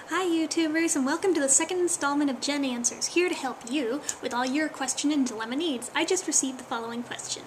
Hi YouTubers, and welcome to the second installment of Jenn Answers, here to help you with all your question and dilemma needs. I just received the following question.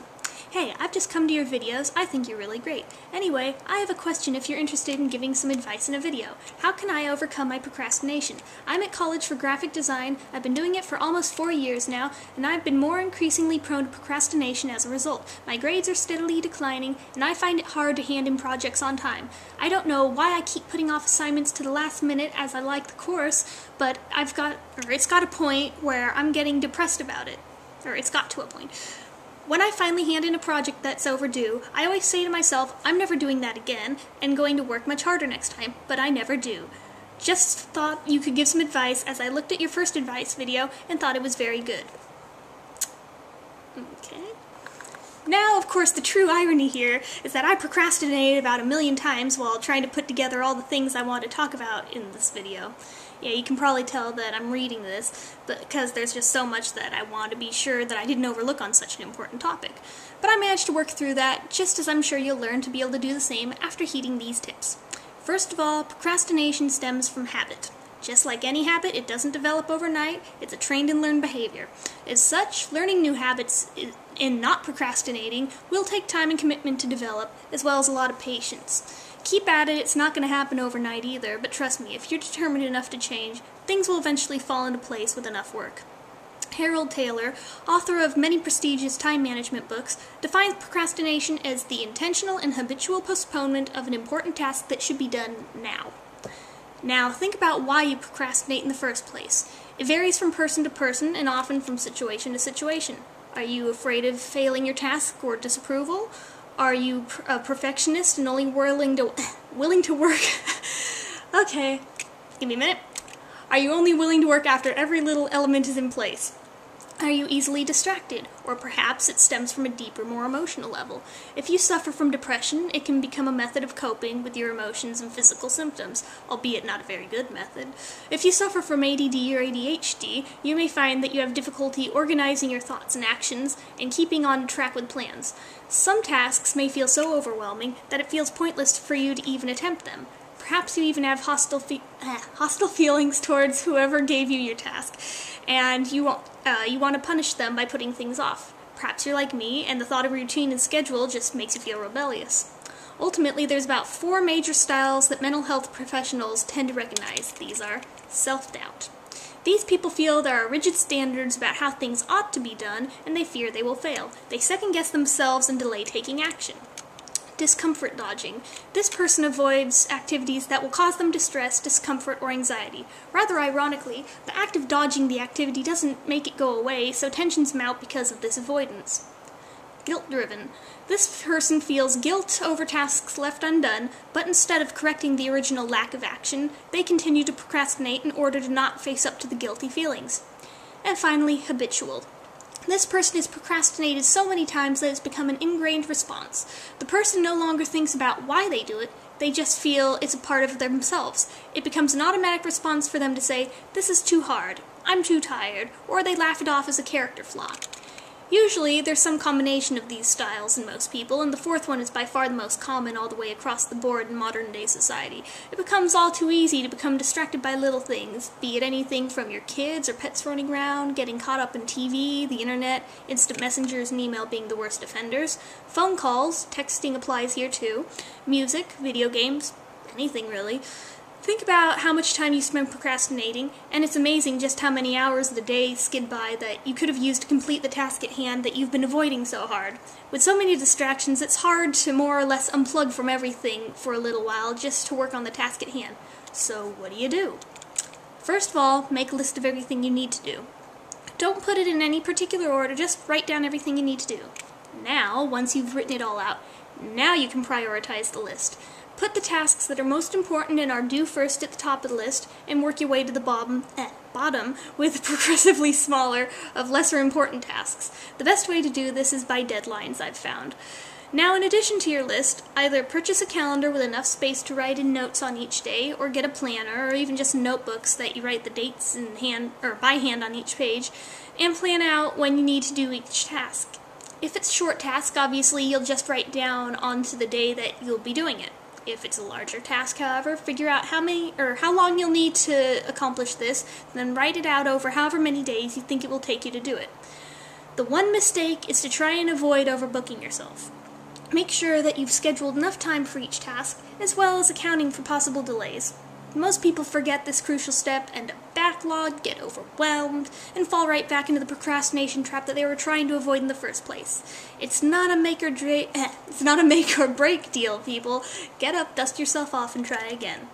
Hey, I've just come to your videos. I think you're really great. Anyway, I have a question if you're interested in giving some advice in a video. How can I overcome my procrastination? I'm at college for graphic design. I've been doing it for almost 4 years now, and I've been more increasingly prone to procrastination as a result. My grades are steadily declining, and I find it hard to hand in projects on time. I don't know why I keep putting off assignments to the last minute as I like the course, but it's got a point where I'm getting depressed about it. It's got to a point. When I finally hand in a project that's overdue, I always say to myself, I'm never doing that again, and going to work much harder next time, but I never do. Just thought you could give some advice as I looked at your first advice video and thought it was very good. Okay. Now, of course, the true irony here is that I procrastinated about 1,000,000 times while trying to put together all the things I want to talk about in this video. Yeah, you can probably tell that I'm reading this, because there's just so much that I want to be sure that I didn't overlook on such an important topic. But I managed to work through that, just as I'm sure you'll learn to be able to do the same after heeding these tips. First of all, procrastination stems from habit. Just like any habit, it doesn't develop overnight. It's a trained and learned behavior. As such, learning new habits and not procrastinating will take time and commitment to develop, as well as a lot of patience. Keep at it, it's not going to happen overnight either, but trust me, if you're determined enough to change, things will eventually fall into place with enough work. Harold Taylor, author of many prestigious time management books, defines procrastination as the intentional and habitual postponement of an important task that should be done now. Now, think about why you procrastinate in the first place. It varies from person to person and often from situation to situation. Are you afraid of failing your task or disapproval? Are you a perfectionist and only willing to work? Okay, give me a minute. Are you only willing to work after every little element is in place? Are you easily distracted? Or perhaps it stems from a deeper, more emotional level. If you suffer from depression, it can become a method of coping with your emotions and physical symptoms, albeit not a very good method. If you suffer from ADD or ADHD, you may find that you have difficulty organizing your thoughts and actions and keeping on track with plans. Some tasks may feel so overwhelming that it feels pointless for you to even attempt them. Perhaps you even have hostile feelings towards whoever gave you your task, and you want to punish them by putting things off. Perhaps you're like me, and the thought of routine and schedule just makes you feel rebellious. Ultimately, there's about 4 major styles that mental health professionals tend to recognize. These are self-doubt. These people feel there are rigid standards about how things ought to be done, and they fear they will fail. They second-guess themselves and delay taking action. Discomfort dodging. This person avoids activities that will cause them distress, discomfort, or anxiety. Rather ironically, the act of dodging the activity doesn't make it go away, so tensions mount because of this avoidance. Guilt-driven. This person feels guilt over tasks left undone, but instead of correcting the original lack of action, they continue to procrastinate in order to not face up to the guilty feelings. And finally, habitual. This person has procrastinated so many times that it's become an ingrained response. The person no longer thinks about why they do it, they just feel it's a part of themselves. It becomes an automatic response for them to say, this is too hard, I'm too tired, or they laugh it off as a character flaw. Usually, there's some combination of these styles in most people, and the fourth one is by far the most common all the way across the board in modern-day society. It becomes all too easy to become distracted by little things, be it anything from your kids or pets running around, getting caught up in TV, the internet, instant messengers and email being the worst offenders, phone calls, texting applies here too, music, video games, anything really. Think about how much time you spend procrastinating, and it's amazing just how many hours of the day skid by that you could have used to complete the task at hand that you've been avoiding so hard. With so many distractions, it's hard to more or less unplug from everything for a little while just to work on the task at hand. So what do? First of all, make a list of everything you need to do. Don't put it in any particular order, just write down everything you need to do. Now, once you've written it all out, now you can prioritize the list. Put the tasks that are most important and are due first at the top of the list, and work your way to the bottom with progressively smaller of lesser important tasks. The best way to do this is by deadlines, I've found. Now, in addition to your list, either purchase a calendar with enough space to write in notes on each day, or get a planner, or even just notebooks that you write the dates in hand or by hand on each page, and plan out when you need to do each task. If it's a short task, obviously you'll just write down onto the day that you'll be doing it. If it's a larger task, however, figure out how long you'll need to accomplish this, then write it out over however many days you think it will take you to do it. The one mistake is to try and avoid overbooking yourself. Make sure that you've scheduled enough time for each task, as well as accounting for possible delays. Most people forget this crucial step, end up backlogged, get overwhelmed, and fall right back into the procrastination trap that they were trying to avoid in the first place. It's not a make or break deal, people. Get up, dust yourself off, and try again.